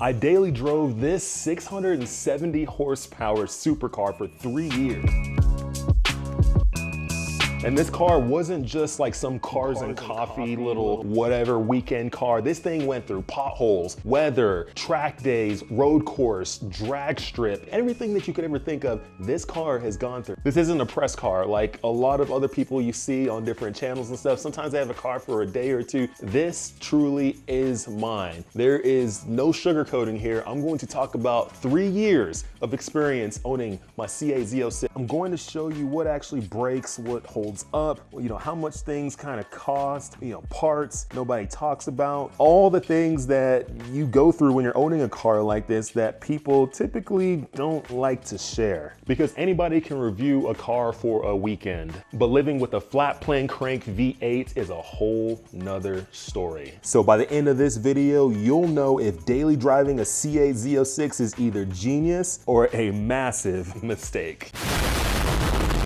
I daily drove this 670 horsepower supercar for 3 years. And this car wasn't just like some cars and coffee little whatever weekend car. This thing went through potholes, weather, track days, road course, drag strip, everything that you could ever think of, this car has gone through. This isn't a press car like a lot of other people you see on different channels and stuff. Sometimes they have a car for a day or two. This truly is mine. There is no sugarcoating here. I'm going to talk about 3 years of experience owning my C8 Z06. I'm going to show you what actually breaks, what holds up, you know, how much things kind of cost, you know, parts nobody talks about, all the things that you go through when you're owning a car like this that people typically don't like to share. Because anybody can review a car for a weekend, but living with a flat plane crank V8 is a whole nother story. So by the end of this video, you'll know if daily driving a C8 Z06 is either genius or a massive mistake.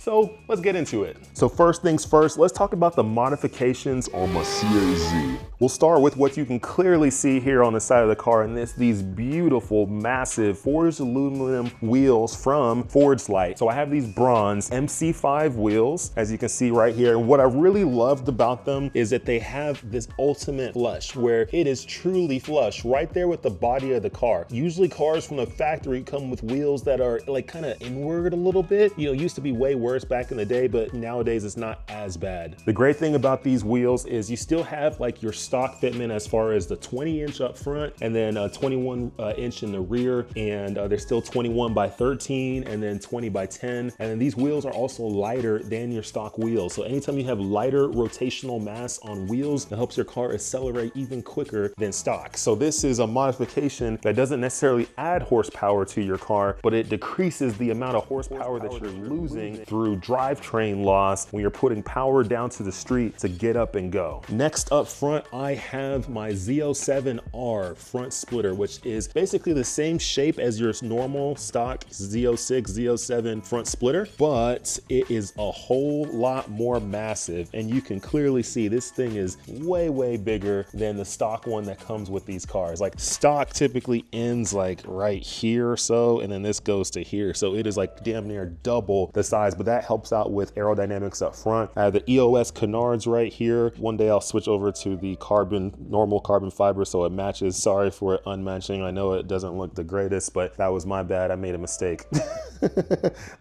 So let's get into it. So first things first, let's talk about the modifications on my C8 Z. We'll start with what you can clearly see here on the side of the car, and these beautiful, massive forged aluminum wheels from Forgedlite. So I have these bronze MC5 wheels, as you can see right here. And what I really loved about them is that they have this ultimate flush, where it is truly flush right there with the body of the car. Usually cars from the factory come with wheels that are like kind of inward a little bit. You know, used to be way worse back in the day, but nowadays it's not as bad. The great thing about these wheels is you still have like your stock fitment as far as the 20-inch up front and then 21-inch in the rear, and they're still 21/13 and then 20/10. And then these wheels are also lighter than your stock wheels. So anytime you have lighter rotational mass on wheels, it helps your car accelerate even quicker than stock. So this is a modification that doesn't necessarily add horsepower to your car, but it decreases the amount of horsepower that you're losing through drivetrain loss when you're putting power down to the street to get up and go. Next up front, I have my Z07R front splitter, which is basically the same shape as your normal stock Z06, Z07 front splitter, but it is a whole lot more massive. And you can clearly see this thing is way, way bigger than the stock one that comes with these cars. Like stock typically ends like right here or so, and then this goes to here. So it is like damn near double the size, but that helps out with aerodynamics up front. I have the EOS canards right here. One day I'll switch over to the normal carbon fiber so it matches. Sorry for it unmatching. I know it doesn't look the greatest, but that was my bad. I made a mistake.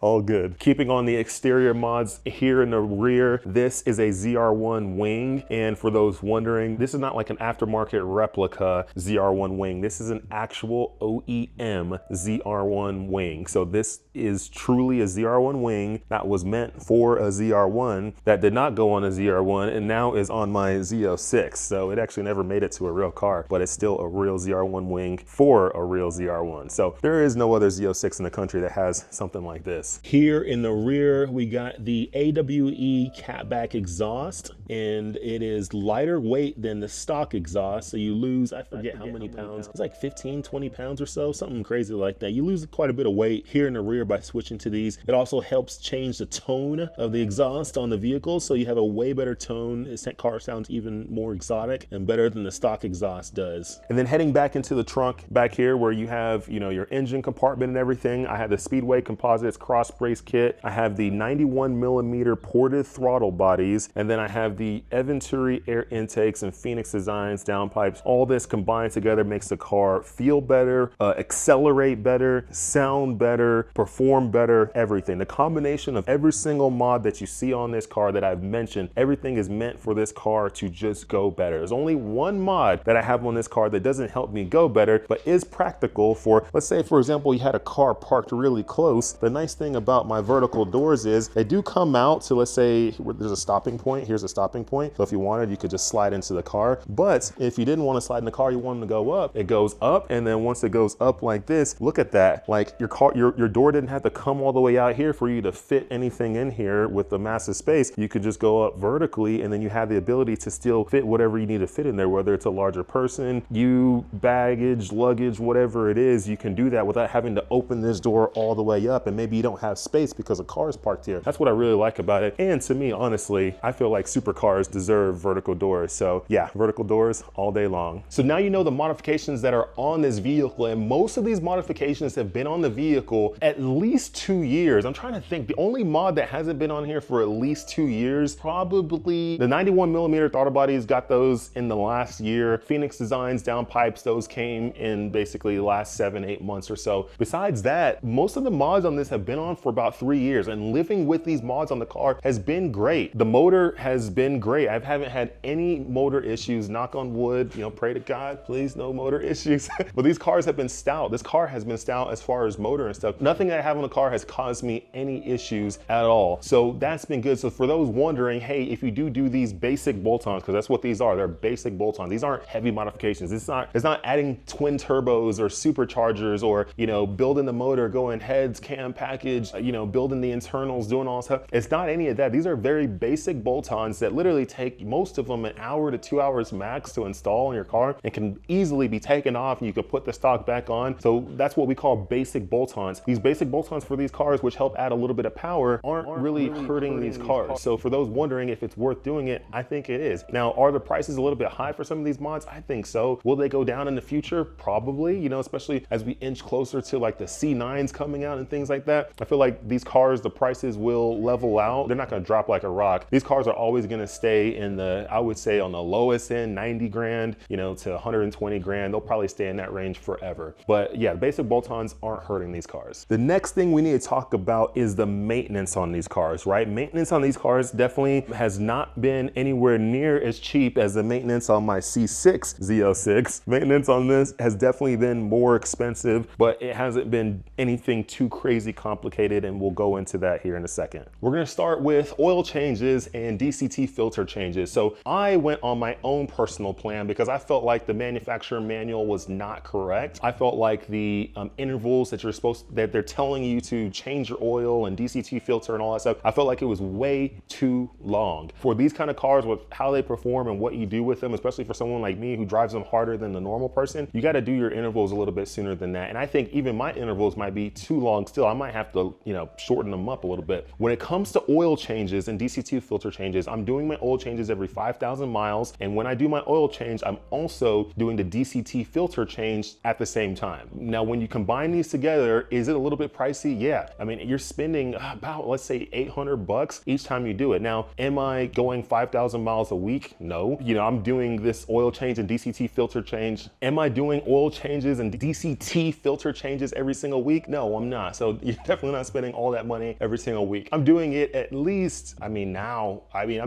All good. Keeping on the exterior mods here in the rear, this is a ZR1 wing. And for those wondering, this is not like an aftermarket replica ZR1 wing. This is an actual OEM ZR1 wing. So this is truly a ZR1 wing that was meant for a ZR1 that did not go on a ZR1 and now is on my Z06. So it actually never made it to a real car, but it's still a real ZR1 wing for a real ZR1. So there is no other Z06 in the country that has something like this. Here in the rear, we got the AWE catback exhaust, and it is lighter weight than the stock exhaust. So you lose, I forget how many pounds. It's like 15, 20 pounds or so, something crazy like that. You lose quite a bit of weight here in the rear by switching to these. It also helps change the tone of the exhaust on the vehicle, so you have a way better tone. This car sounds even more exotic and better than the stock exhaust does. And then heading back into the trunk back here where you have, you know, your engine compartment and everything, I have the Speedway Composites cross brace kit. I have the 91mm ported throttle bodies, and then I have the Venturi air intakes and Phoenix Designs downpipes. All this combined together makes the car feel better, accelerate better, sound better, perform better, everything. The combination of every single mod that you see on this car that I've mentioned, everything is meant for this car to just go better. There's only one mod that I have on this car that doesn't help me go better, but is practical for, let's say for example, you had a car parked really close. The nice thing about my vertical doors is they do come out to, let's say there's a stopping point, here's a stopping point. So if you wanted, you could just slide into the car. But if you didn't want to slide in the car, you wanted to go up, it goes up. And then once it goes up like this, look at that. Like your door didn't have to come all the way out here for you to fit fit anything in here with the massive space, you could just go up vertically, and then you have the ability to still fit whatever you need to fit in there, whether it's a larger person, you, baggage, luggage, whatever it is, you can do that without having to open this door all the way up, and maybe you don't have space because a car is parked here. That's what I really like about it. And to me, honestly, I feel like supercars deserve vertical doors. So yeah, vertical doors all day long. So now you know the modifications that are on this vehicle, and most of these modifications have been on the vehicle at least 2 years. I'm trying to think, the only mod that hasn't been on here for at least 2 years, probably the 91mm throttle bodies, got those in the last year. Phoenix Designs downpipes, those came in basically the last 7-8 months or so. Besides that, most of the mods on this have been on for about 3 years, and living with these mods on the car has been great. The motor has been great. I haven't had any motor issues, knock on wood, you know, pray to God, please, no motor issues. But these cars have been stout. This car has been stout as far as motor and stuff. Nothing that I have on the car has caused me any issues at all. So that's been good. So for those wondering, hey, if you do these basic bolt-ons, because that's what these are, they're basic bolt-ons. These aren't heavy modifications. It's not adding twin turbos or superchargers or, you know, building the motor, going heads, cam package, you know, building the internals, doing all stuff. It's not any of that. These are very basic bolt-ons that literally take most of them an hour to 2 hours max to install in your car and can easily be taken off, and you can put the stock back on. So that's what we call basic bolt-ons. These basic bolt-ons for these cars, which help add a little bit of power, aren't really hurting these cars. So for those wondering if it's worth doing it, I think it is. Now, are the prices a little bit high for some of these mods? I think so. Will they go down in the future? Probably, you know, especially as we inch closer to like the C9s coming out and things like that. I feel like these cars, the prices will level out. They're not gonna drop like a rock. These cars are always gonna stay in the, I would say on the lowest end, 90 grand, you know, to 120 grand. They'll probably stay in that range forever. But yeah, basic bolt-ons aren't hurting these cars. The next thing we need to talk about is the maintenance on these cars, right? Maintenance on these cars definitely has not been anywhere near as cheap as the maintenance on my C6 Z06. Maintenance on this has definitely been more expensive, but it hasn't been anything too crazy complicated, and we'll go into that here in a second. We're gonna start with oil changes and DCT filter changes. So I went on my own personal plan because I felt like the manufacturer manual was not correct. I felt like the intervals that they're telling you to change your oil and DCT filter and all that stuff, I felt like it was way too long. For these kind of cars, with how they perform and what you do with them, especially for someone like me who drives them harder than the normal person, you gotta do your intervals a little bit sooner than that. And I think even my intervals might be too long still. I might have to, you know, shorten them up a little bit. When it comes to oil changes and DCT filter changes, I'm doing my oil changes every 5,000 miles. And when I do my oil change, I'm also doing the DCT filter change at the same time. Now, when you combine these together, is it a little bit pricey? Yeah. I mean, you're spending about, let's say, 800 bucks each time you do it. Now, am I going 5,000 miles a week? No. You know, I'm doing this oil change and DCT filter change. Am I doing oil changes and DCT filter changes every single week? No, I'm not. So you're definitely not spending all that money every single week. I'm doing it at least, I'm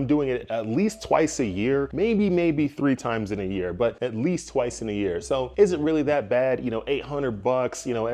doing it at least twice a year, maybe 3 times in a year, but at least twice in a year. So is it really that bad? You know, 800 bucks, you know,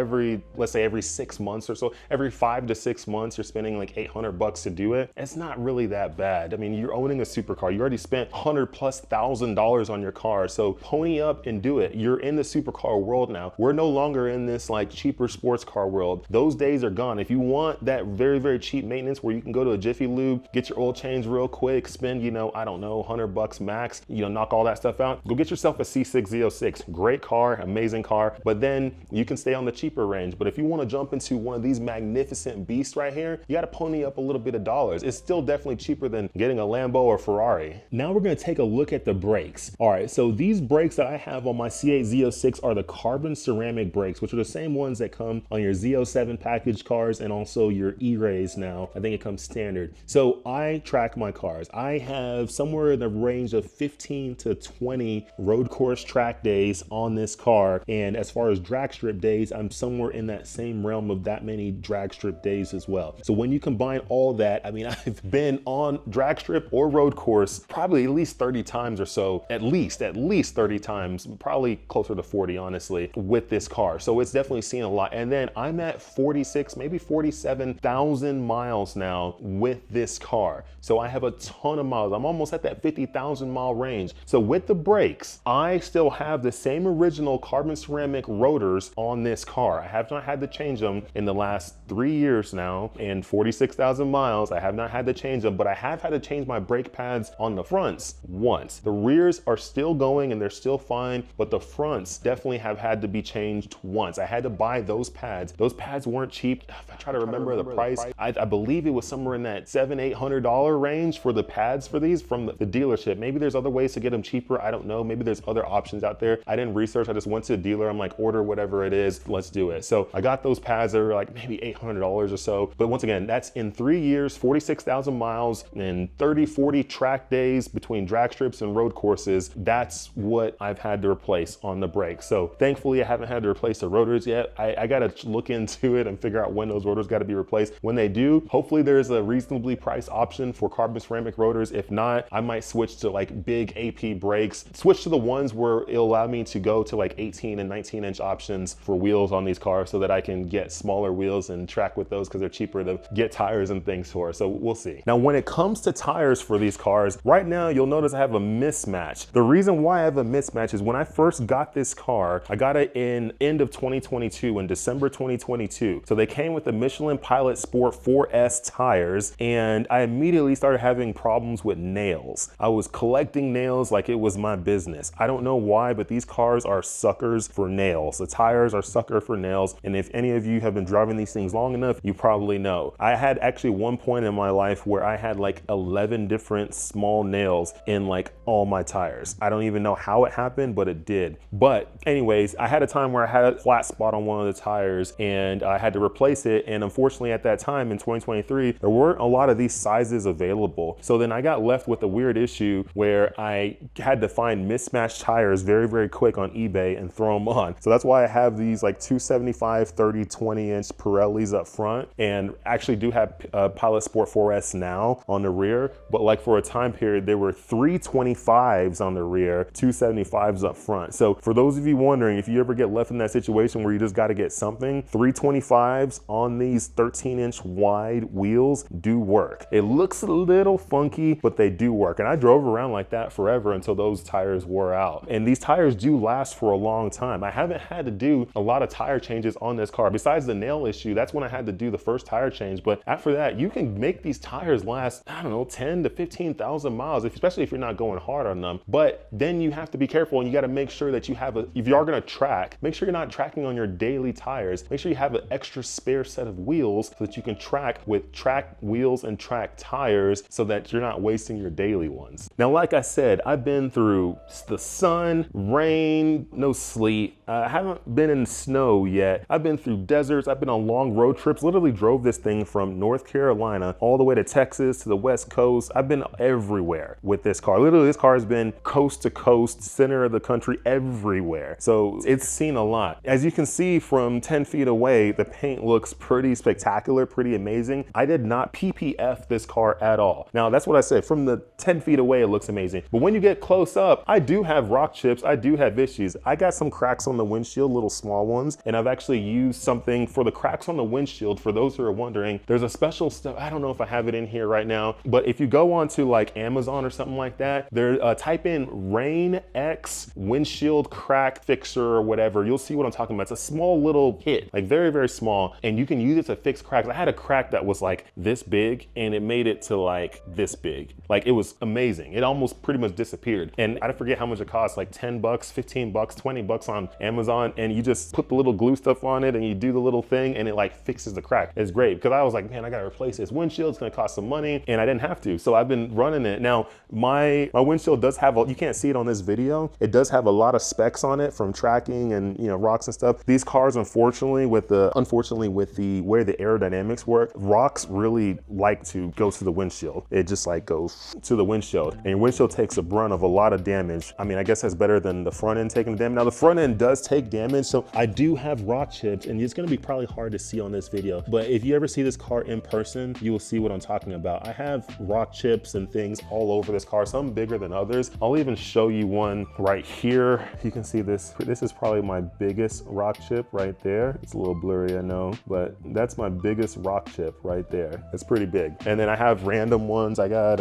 let's say every 6 months or so, every 5 to 6 months, you're spending like 800 bucks to do it. It's not really that bad. I mean, you're owning a supercar. You already spent $100,000+ on your car. So pony up and do it. You're in the supercar world now. We're no longer in this like cheaper sports car world. Those days are gone. If you want that very, very cheap maintenance where you can go to a Jiffy Lube, get your oil change real quick, spend, you know, I don't know, 100 bucks max, you know, knock all that stuff out, go get yourself a C6 Z06. Great car, amazing car, but then you can stay on the cheaper range. But if you want to jump into one of these magnificent beasts right here, you got to pony up a little bit of dollars. It's still definitely cheaper than getting a Lambo or Ferrari. Now we're going to take a look at the brakes. All right, so these brakes that I have on my C8 Z06 are the carbon ceramic brakes, which are the same ones that come on your Z07 package cars and also your E-Rays now. I think it comes standard. So I track my cars. I have somewhere in the range of 15 to 20 road course track days on this car. And as far as drag strip days, I'm somewhere in that same realm of that many drag strip days as well. So when you combine all that, I mean, I've been on drag strip or road course probably at least 30 times or so, at least 30 times, probably closer to 40, honestly, with this car. So it's definitely seen a lot. And then I'm at 46, maybe 47,000 miles now with this car. So I have a ton of miles. I'm almost at that 50,000 mile range. So with the brakes, I still have the same original carbon ceramic rotors on this car. I have not had to change them in the last 3 years now. And and 46,000 miles. I have not had to change them, but I have had to change my brake pads on the fronts once. The rears are still going and they're still fine, but the fronts definitely have had to be changed once. I had to buy those pads. Those pads weren't cheap. If I try to remember the price, I believe it was somewhere in that $700-800 range for the pads for these from the dealership. Maybe there's other ways to get them cheaper. I don't know. Maybe there's other options out there. I didn't research. I just went to the dealer. I'm like, order whatever it is. Let's do it. So I got those pads that were like maybe $800 or so. But once again, that's in 3 years, 46,000 miles and 30, 40 track days between drag strips and road courses. That's what I've had to replace on the brakes. So thankfully I haven't had to replace the rotors yet. I got to look into it and figure out when those rotors got to be replaced. When they do, hopefully there's a reasonably priced option for carbon ceramic rotors. If not, I might switch to like big AP brakes, switch to the ones where it'll allow me to go to like 18 and 19 inch options for wheels on these cars so that I can get smaller wheels and track with those because they're cheaper to get tires and things for. So we'll see. Now, when it comes to tires for these cars, right now you'll notice I have a mismatch. The reason why I have a mismatch is when I first got this car, I got it in end of 2022, in December 2022. So they came with the Michelin Pilot Sport 4S tires, and I immediately started having problems with nails. I was collecting nails like it was my business. I don't know why, but these cars are suckers for nails. The tires are sucker for nails, and if any of you have been driving these things long enough, you probably know. I had actually one point in my life where I had like 11 different small nails in like all my tires. I don't even know how it happened, but it did. But anyways, I had a time where I had a flat spot on one of the tires and I had to replace it. And unfortunately at that time in 2023, there weren't a lot of these sizes available. So then I got left with a weird issue where I had to find mismatched tires very, very quick on eBay and throw them on. So that's why I have these like 275, 30, 20 inch Pirellis up front, and actually do have Pilot Sport 4S now on the rear. But like for a time period, there were 325s on the rear, 275s up front. So for those of you wondering, if you ever get left in that situation where you just got to get something, 325s on these 13-inch wide wheels do work. It looks a little funky, but they do work. And I drove around like that forever until those tires wore out. And these tires do last for a long time. I haven't had to do a lot of tire changes on this car. Besides the nail issue, that's when I had to do the first tire change. But after that, you can make these tires last, I don't know, 10 to 15,000 miles, especially if you're not going hard on them. But then you have to be careful, and you got to make sure that you have if you are going to track, make sure you're not tracking on your daily tires. Make sure you have an extra spare set of wheels so that you can track with track wheels and track tires so that you're not wasting your daily ones. Now, like I said, I've been through the sun, rain, no sleet. I haven't been in snow yet. I've been through deserts. I've been on long road trips. Literally drove this thing from North Carolina all the way to Texas to the West Coast. I've been everywhere with this car. Literally, this car has been coast to coast, center of the country, everywhere. So it's seen a lot. As you can see from 10 feet away, the paint looks pretty spectacular, pretty amazing. I did not PPF this car at all. Now, that's what I said. From the 10 feet away, it looks amazing. But when you get close up, I do have rock chips. I do have issues. I got some cracks on the windshield, little small ones, and I've actually used something for the cracks on the windshield. For those who are wondering, there's a special stuff. I don't know if I have it in here right now, but if you go onto like Amazon or something like that, there type in Rain X windshield crack fixer or whatever, you'll see what I'm talking about. It's a small little kit, like very, very small, and you can use it to fix cracks. I had a crack that was like this big and it made it to like this big. Like, it was amazing. It almost pretty much disappeared. And I forget how much it costs, like 10 bucks, 15 bucks, 20 bucks on Amazon. And you just put the little glue stuff on it and you do the little thing and it like fixes the crack. It's great, because I was like, man, I gotta replace this windshield. It's gonna cost some money, and I didn't have to. So I've been running it. Now, my windshield does have, you can't see it on this video, it does have a lot of specs on it from tracking and, you know, rocks and stuff. These cars, unfortunately, with the way the aerodynamics work, rocks really like to go to the windshield. It just like goes to the windshield, and your windshield takes a brunt of a lot of damage. I mean, I guess that's better than the front end taking the damage. Now, the front end does take damage, so I do have rock chips, and it's gonna be probably hard to see on this video, but if you ever see this car in person, you will see what I'm talking about. I have rock chips and things all over this car, some bigger than others. I'll even show you one right here. You can see this. This is probably my biggest rock chip right there. It's a little blurry, I know, but that's my biggest rock chip right there. It's pretty big. And then I have random ones. I got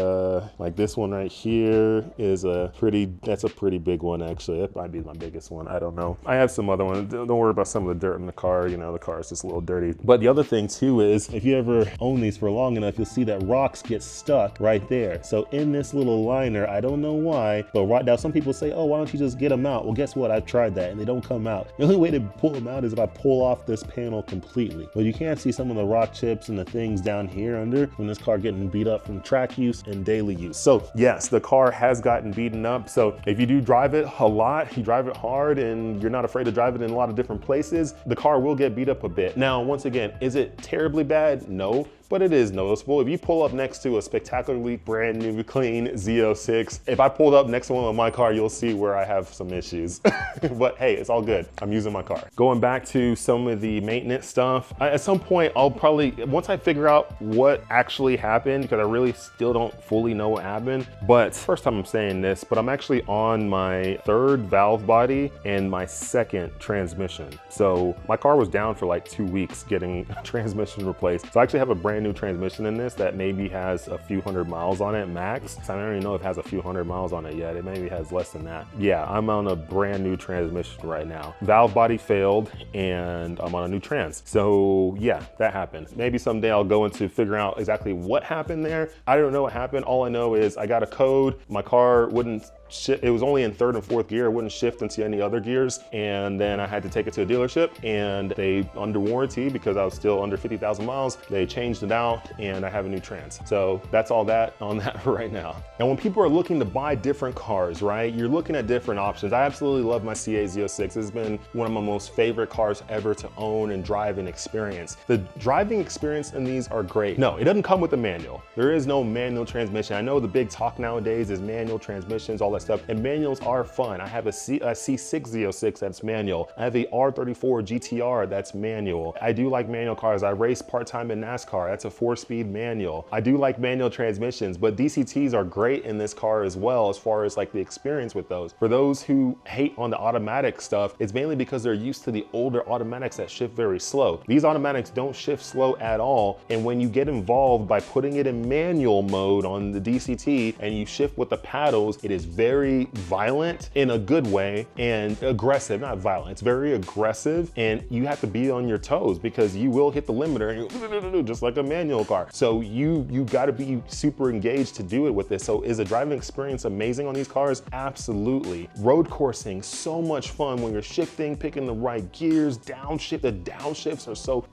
like this one right here is that's a pretty big one, actually. That might be my biggest one. I don't know. I have some other ones. Don't worry about some of the dirt in the car. You know, the car is just a little dirty. But the other thing too is is, if you ever own these for long enough, you'll see that rocks get stuck right there. So in this little liner, I don't know why, but right now some people say, oh, why don't you just get them out? Well, guess what? I've tried that and they don't come out. The only way to pull them out is if I pull off this panel completely. But you can see some of the rock chips and the things down here under from this car getting beat up from track use and daily use. So yes, the car has gotten beaten up. So if you do drive it a lot, you drive it hard and you're not afraid to drive it in a lot of different places, the car will get beat up a bit. Now, once again, is it terribly bad? No. But it is noticeable. If you pull up next to a spectacularly brand new, clean Z06, if I pulled up next to one of my car, you'll see where I have some issues. But hey, it's all good. I'm using my car. Going back to some of the maintenance stuff, at some point, I'll probably, once I figure out what actually happened, because I really still don't fully know what happened, but first time I'm saying this, but I'm actually on my third valve body and my second transmission. So my car was down for like 2 weeks getting transmission replaced. So I actually have a brand new transmission in this that maybe has a few hundred miles on it max. I don't even know if it has a few hundred miles on it yet. It maybe has less than that. Yeah, I'm on a brand new transmission right now. Valve body failed and I'm on a new trans. So yeah, that happened. Maybe someday I'll go into figuring out exactly what happened there. I don't know what happened. All I know is I got a code. My car wouldn't shift. It was only in third and fourth gear. It wouldn't shift into any other gears. And then I had to take it to a dealership and they, under warranty, because I was still under 50,000 miles, they changed it out and I have a new trans. So that's all that on that for right now. And when people are looking to buy different cars, right, you're looking at different options. I absolutely love my C8 Z06. It's been one of my most favorite cars ever to own and drive and experience. The driving experience in these are great. No, it doesn't come with a manual. There is no manual transmission. I know the big talk nowadays is manual transmissions, all that stuff, and manuals are fun. I have a C6 Z06 that's manual. I have a R34 GTR that's manual. I do like manual cars. I race part-time in NASCAR. That's a 4-speed manual. I do like manual transmissions, but DCTs are great in this car as well as far as like the experience with those. For those who hate on the automatic stuff, it's mainly because they're used to the older automatics that shift very slow. These automatics don't shift slow at all, and when you get involved by putting it in manual mode on the DCT and you shift with the paddles, it is very violent in a good way and aggressive, not violent, it's very aggressive, and you have to be on your toes because you will hit the limiter and you just like a manual car. So you got to be super engaged to do it with this. So is the driving experience amazing on these cars? Absolutely. Road coursing, so much fun when you're shifting, picking the right gears, downshift. The downshifts are so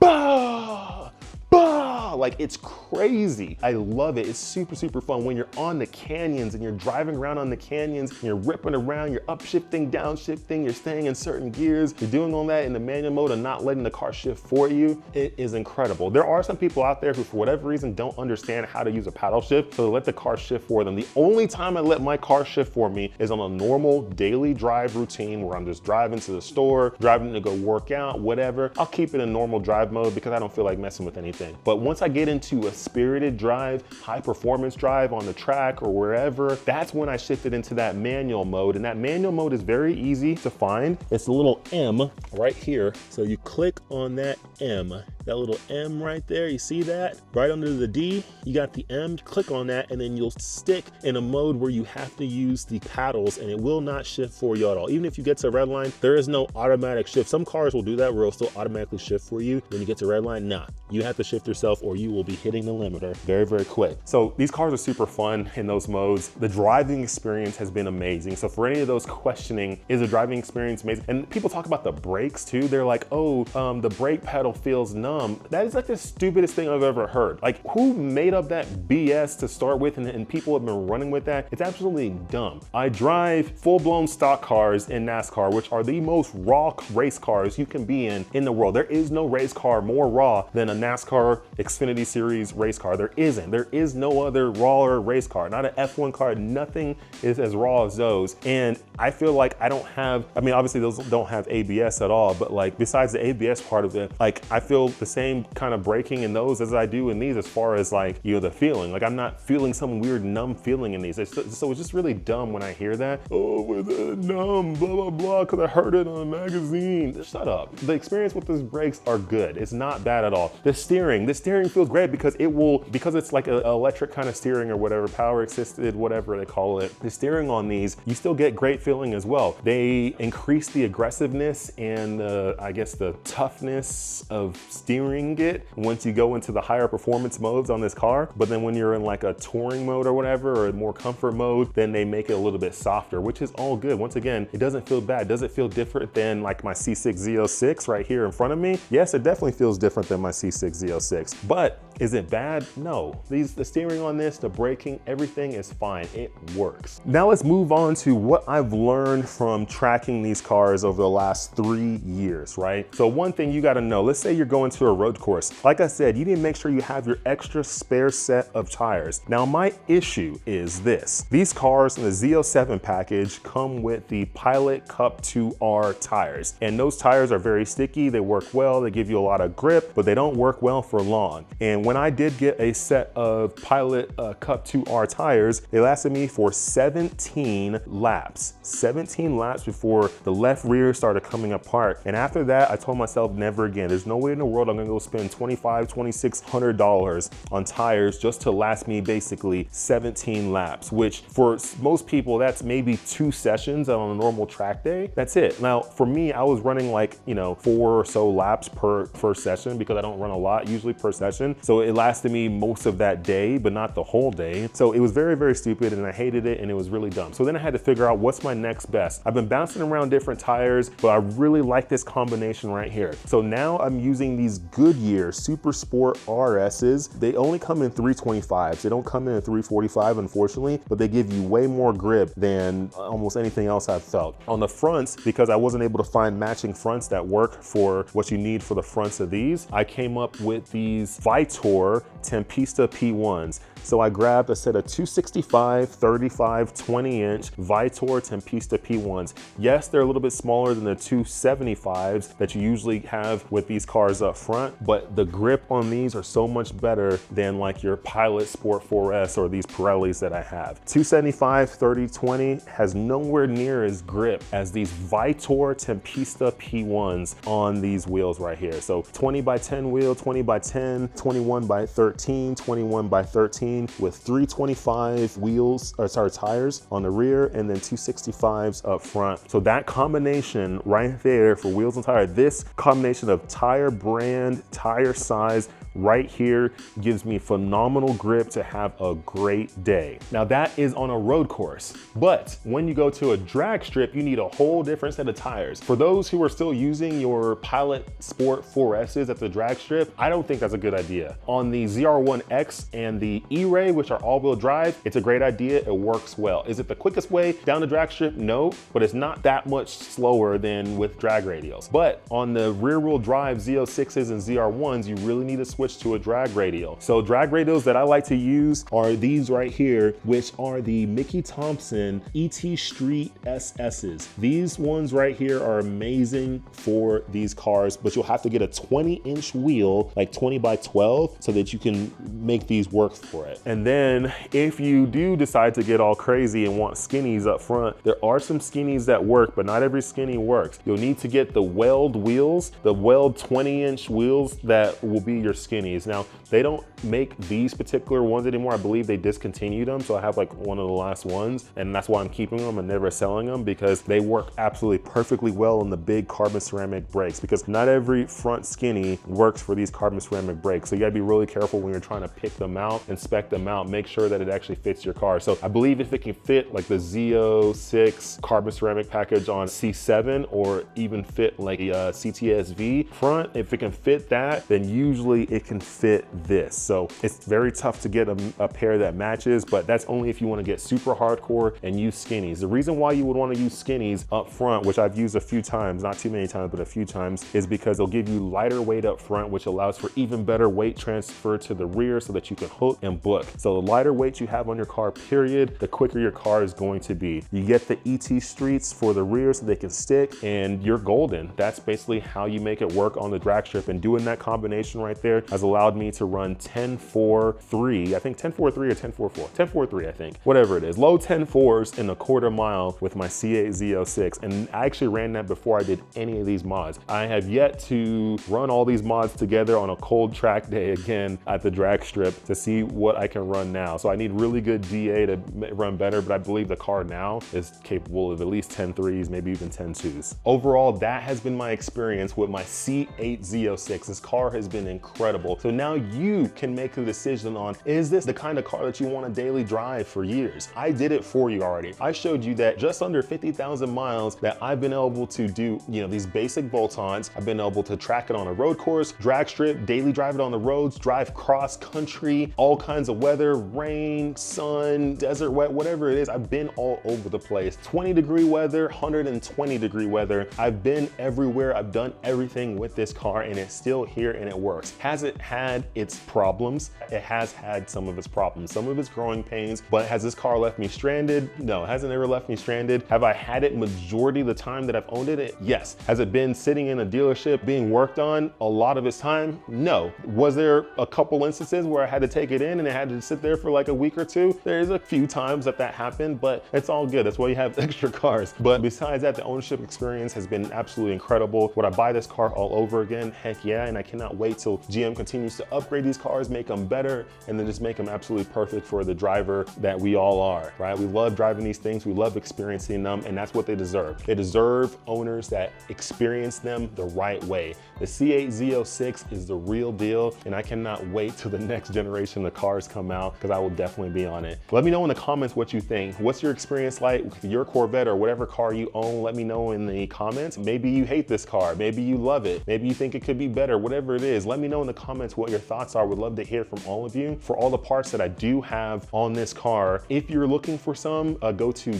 like it's crazy. I love it. It's super, super fun when you're on the canyons and you're driving around on the canyons and you're ripping around, you're upshifting, downshifting, you're staying in certain gears, you're doing all that in the manual mode and not letting the car shift for you. It is incredible. There are some people out there who for whatever reason don't understand how to use a paddle shift, so they let the car shift for them. The only time I let my car shift for me is on a normal daily drive routine where I'm just driving to the store, driving to go work out, whatever. I'll keep it in normal drive mode because I don't feel like messing with anything. But once I get into a spirited drive, high performance drive on the track or wherever, that's when I shifted into that manual mode. And that manual mode is very easy to find. It's a little M right here. So you click on that M, that little M right there. You see that? Right under the D, you got the M, click on that, and then you'll stick in a mode where you have to use the paddles and it will not shift for you at all. Even if you get to red line, there is no automatic shift. Some cars will do that where it'll still automatically shift for you. When you get to red line, nah, you have to shift yourself or you will be hitting the limiter very, very quick. So these cars are super fun in those modes. The driving experience has been amazing. So for any of those questioning, is the driving experience amazing? And people talk about the brakes too. They're like, oh, the brake pedal feels numb. That is like the stupidest thing I've ever heard. Like, who made up that BS to start with and people have been running with that? It's absolutely dumb. I drive full-blown stock cars in NASCAR, which are the most raw race cars you can be in the world. There is no race car more raw than a NASCAR Xfinity Series race car. There isn't. There is no other rawer race car. Not an F1 car. Nothing is as raw as those. And I feel like I don't have, I mean, obviously those don't have ABS at all, but like besides the ABS part of it, like I feel the same kind of braking in those as I do in these as far as like, you know, the feeling. Like I'm not feeling some weird numb feeling in these. So it's just really dumb when I hear that. Oh, we're the numb, blah, blah, blah, because I heard it on a magazine. Just shut up. The experience with these brakes are good. It's not bad at all. The steering feels great because because it's like an electric kind of steering or whatever, power assisted, whatever they call it. The steering on these, you still get great feeling as well. They increase the aggressiveness and I guess the toughness of steering steering it once you go into the higher performance modes on this car. But then when you're in like a touring mode or whatever, or more comfort mode, then they make it a little bit softer, which is all good. Once again, it doesn't feel bad. Does it feel different than like my C6 Z06 right here in front of me? Yes, it definitely feels different than my C6 Z06, but is it bad? No. The steering on this, the braking, everything is fine. It works. Now let's move on to what I've learned from tracking these cars over the last 3 years, right? So one thing you gotta know, let's say you're going to a road course. Like I said, you need to make sure you have your extra spare set of tires. Now my issue is this. These cars in the Z07 package come with the Pilot Cup 2R tires. And those tires are very sticky, they work well, they give you a lot of grip, but they don't work well for long. And when I did get a set of Pilot Cup 2R tires, they lasted me for 17 laps. 17 laps before the left rear started coming apart. And after that, I told myself never again. There's no way in the world I'm gonna go spend $2,500, $2,600 on tires just to last me basically 17 laps, which for most people, that's maybe 2 sessions on a normal track day. That's it. Now, for me, I was running like, 4 or so laps per session because I don't run a lot usually per session. So it lasted me most of that day, but not the whole day. So it was very, very stupid and I hated it and it was really dumb. So then I had to figure out what's my next best. I've been bouncing around different tires, but I really like this combination right here. So now I'm using these Goodyear Super Sport RS's. They only come in 325s. They don't come in 345, unfortunately, but they give you way more grip than almost anything else I've felt. On the fronts, because I wasn't able to find matching fronts that work for what you need for the fronts of these, I came up with these Vitor Tempesta P1s. So I grabbed a set of 265, 35, 20-inch Vitor Tempesta P1s. Yes, they're a little bit smaller than the 275s that you usually have with these cars up front, but the grip on these are so much better than like your Pilot Sport 4S or these Pirellis that I have. 275, 30, 20 has nowhere near as grip as these Vitor Tempesta P1s on these wheels right here. So 20 by 10 wheel, 20 by 10, 21 by 13, 21 by 13, with 325 wheels, or sorry, tires on the rear and then 265s up front. So that combination right there for wheels and tire, this combination of tire brand, tire size, right here gives me phenomenal grip to have a great day. Now that is on a road course, but when you go to a drag strip, you need a whole different set of tires. For those who are still using your Pilot Sport 4S's at the drag strip, I don't think that's a good idea. On the ZR1X and the E-Ray, which are all-wheel drive, it's a great idea, it works well. Is it the quickest way down the drag strip? No, but it's not that much slower than with drag radials. But on the rear-wheel drive Z06s and ZR1s, you really need to switch to a drag radial. So drag radials that I like to use are these right here, which are the Mickey Thompson ET Street SS's. These ones right here are amazing for these cars, but you'll have to get a 20-inch wheel, like 20 by 12, so that you can make these work for it. And then if you do decide to get all crazy and want skinnies up front, there are some skinnies that work, but not every skinny works. You'll need to get the Weld wheels, the Weld 20-inch wheels that will be your skinnies. Now, they don't make these particular ones anymore. I believe they discontinued them, so I have like one of the last ones, and that's why I'm keeping them and never selling them, because they work absolutely perfectly well in the big carbon ceramic brakes, because not every front skinny works for these carbon ceramic brakes. So you gotta be really careful when you're trying to pick them out, inspect them out, make sure that it actually fits your car. So I believe if it can fit like the Z06 carbon ceramic package on C7, or even fit like a CTSV front, if it can fit that, then usually it can fit this. So it's very tough to get a pair that matches, but that's only if you want to get super hardcore and use skinnies. The reason why you would want to use skinnies up front, which I've used a few times, not too many times, but a few times, is because they'll give you lighter weight up front, which allows for even better weight transfer to the rear so that you can hook and book. So the lighter weight you have on your car, period, the quicker your car is going to be. You get the ET Streets for the rear so they can stick, and you're golden. That's basically how you make it work on the drag strip, and doing that combination right there has allowed me to run 10.43, I think 10.43 or 10.44, 10.43 I think, whatever it is, low 10.4s in a quarter mile with my C8 Z06, and I actually ran that before I did any of these mods. I have yet to run all these mods together on a cold track day again at the drag strip to see what I can run now. So I need really good DA to run better, but I believe the car now is capable of at least 10 threes, maybe even 10 twos. Overall, that has been my experience with my C8 Z06. This car has been incredible. So now you can make a decision on, is this the kind of car that you want to daily drive for years? I did it for you already. I showed you that just under 50,000 miles that I've been able to do, these basic bolt-ons. I've been able to track it on a road course, drag strip, daily drive it on the roads, drive cross country, all kinds of weather, rain, sun, desert wet, whatever it is. I've been all over the place. 20-degree weather, 120-degree weather. I've been everywhere. I've done everything with this car, and it's still here and it works. Has it had its problems? It has had some of its problems, some of its growing pains, but has this car left me stranded? No, it hasn't ever left me stranded. Have I had it majority of the time that I've owned it? Yes. Has it been sitting in a dealership being worked on a lot of its time? No. Was there a couple instances where I had to take it in and it had to sit there for like a week or two? There's a few times that happened, but it's all good. That's why you have extra cars. But besides that, the ownership experience has been absolutely incredible. Would I buy this car all over again? Heck yeah, and I cannot wait till GM continues to upgrade these cars, make them better, and then just make them absolutely perfect for the driver that we all are, right? We love driving these things, we love experiencing them, and that's what they deserve. They deserve owners that experience them the right way. The C8 Z06 is the real deal, and I cannot wait till the next generation of cars come out, because I will definitely be on it. Let me know in the comments what you think. What's your experience like with your Corvette or whatever car you own? Let me know in the comments. Maybe you hate this car, maybe you love it, maybe you think it could be better, whatever it is. Let me know in the comments what your thoughts are. Would love to hear from all of you. For all the parts that I do have on this car, if you're looking for some, go to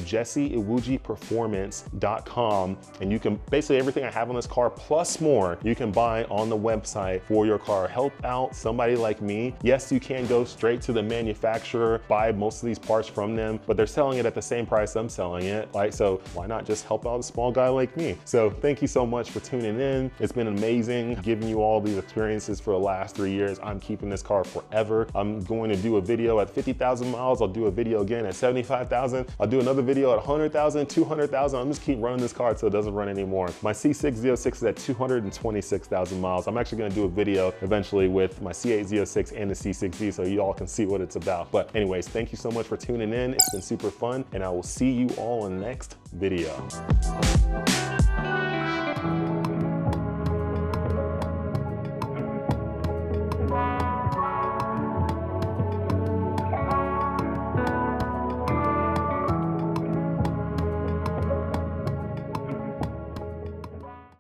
Iwuji.com, and you can basically everything I have on this car plus more you can buy on the website for your car. Help out somebody like me. Yes, you can go straight to the manufacturer, buy most of these parts from them, but they're selling it at the same price I'm selling it. So why not just help out a small guy like me? So thank you so much for tuning in. It's been amazing giving you all these experiences for the last 3 years. I'm keeping this car forever. I'm going to do a video at 50,000 miles. I'll do a video again at 75,000. I'll do another video at 100,000, 200,000. I'm just keep running this car until it doesn't run anymore. My C6 Z06 is at 226,000 miles. I'm actually gonna do a video eventually with my C8 Z06 and the C6Z so you all can see what it's about. But anyways, thank you so much for tuning in. It's been super fun, and I will see you all in the next video.